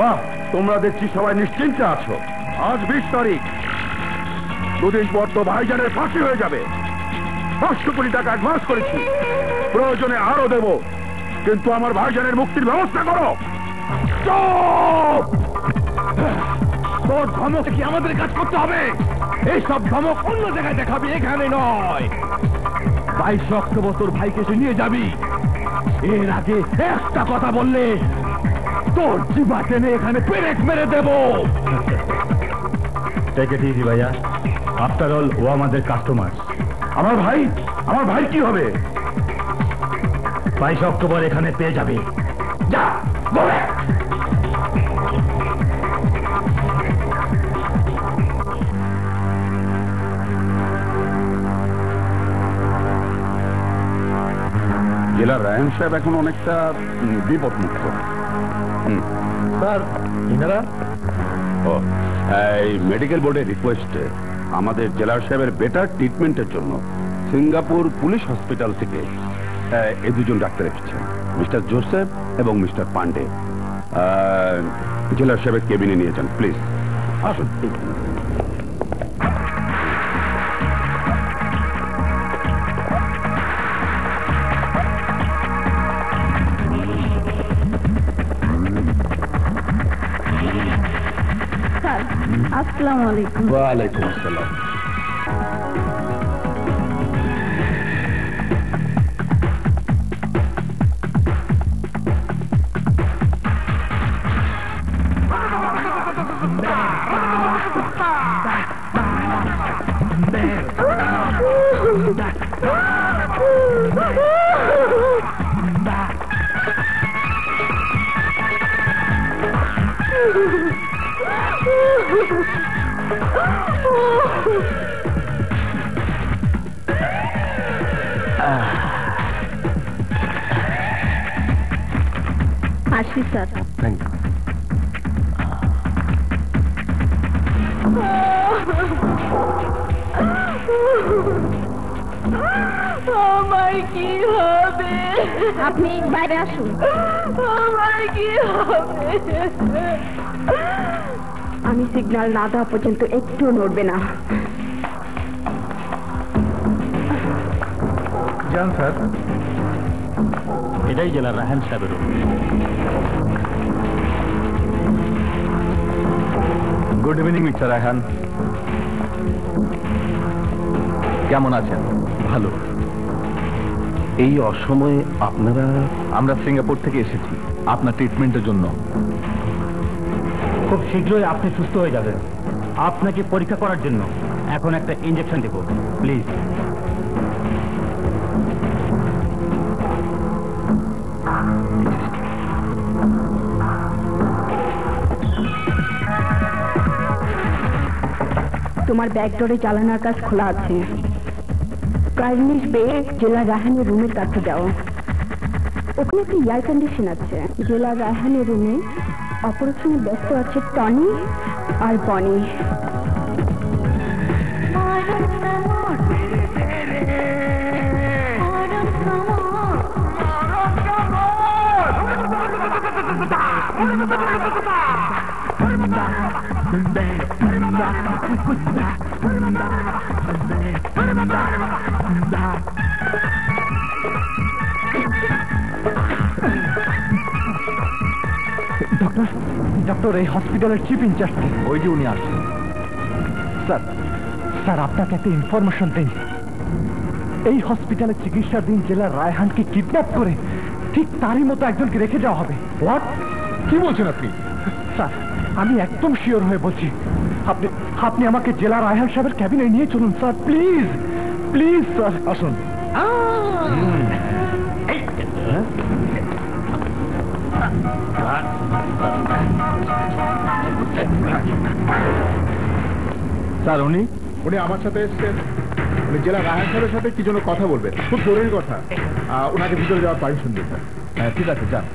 বাহ, তোমরা দেখছি সবাই নিশ্চিন্তে আছো। আজ 20 তারিখ, দুদিন পর তো ভাইজানের ফাঁসি হয়ে যাবে। 500 কোটি টাকা অ্যাডভান্স করেছি, প্রয়োজনে আরো দেব, কিন্তু আমার ভাইজানের মুক্তির ব্যবস্থা করো। তোর ধমক কি আমাদের কাজ করতে হবে? এইসব ধমক অন্য জায়গায় দেখাবি, এখানে নয়। 22 অক্টোবর তোর ভাইকে এসে নিয়ে যাবি। এর আগে একটা কথা বললে তোর জিভা টেনে এখানে পেরেক মেরে দেব। টেক ইট ইজি ভাইয়া, আফটার অল ও আমাদের কাস্টমার। আমার ভাই কি হবে? 22 অক্টোবর এখানে পেয়ে যাবে। যা বলে। জেলার রায়হান সাহেব এখন অনেকটা বিপদমুক্ত। স্যার, এনারা এই মেডিকেল বোর্ডের রিকোয়েস্টে আমাদের জেলার সাহেবের বেটার ট্রিটমেন্টের জন্য সিঙ্গাপুর পুলিশ হসপিটাল থেকে এই দুজন ডাক্তার এসেছেন, মিস্টার জোসেফ এবং মিস্টার পান্ডে। জেলার সাহেবের কেবিনে নিয়ে যান প্লিজ। আসুন। আসসালামু আলাইকুম। ওয়ালাইকুম আসসালাম। আসি স্যার। Thank you. আমার কি হবে? আপনি বাইরে আসুন। আমার কি হবে? আমি সিগন্যাল না দেওয়া পর্যন্ত একটু নড়বে না। যান স্যার। এটাই জেলার রায়হান সাহেবের room. Good evening mister Raihan. কেমন আছেন? ভালো। এই অসময়ে আপনারা? আমরা সিঙ্গাপুর থেকে এসেছি আপনার ট্রিটমেন্টের জন্য। খুব শীঘ্রই আপনি সুস্থ হয়ে যাবেন। আপনাকে পরীক্ষা করার জন্য এখন একটা ইনজেকশন দেব, প্লিজ। তোমার ব্যাকডোরে চালানোর কাজ খোলা আছে। কার্নিশ বে জেলা রায়হানের রুমের কাছে যাও। ওখানে একটা এয়ার কন্ডিশন আছে। জেলা রায়হানের রুমে অপারেশনে ব্যস্ত আছে টনি আর বনি। ডক্টর, এই হসপিটালের চিফ ইনচার্জ ওই যে উনি আসছেন। স্যার আপনাকে একটা ইনফরমেশন দিন। এই হসপিটালে চিকিৎসার দিন জেলার রায়হানকে কিডন্যাপ করে ঠিক তারই মতো একজনকে রেখে যাওয়া হবে। হোয়াট? কি বলছেন আপনি? স্যার, আমি একদম শিওর হয়ে বলছি। আপনি আমাকে জেলা রায়হান সাহেবের ক্যাবিনে নিয়ে চলুন স্যার, প্লিজ প্লিজ স্যার। আসুন। স্যার, উনি আমার সাথে এসছেন। উনি জেলা রায়হান সাহেবের সাথে কি জন্য কথা বলবেন, খুব জরুরি কথা। ওনাকে ভিতরে যাওয়ার পারমিশন দিন। হ্যাঁ, ঠিক আছে, যান।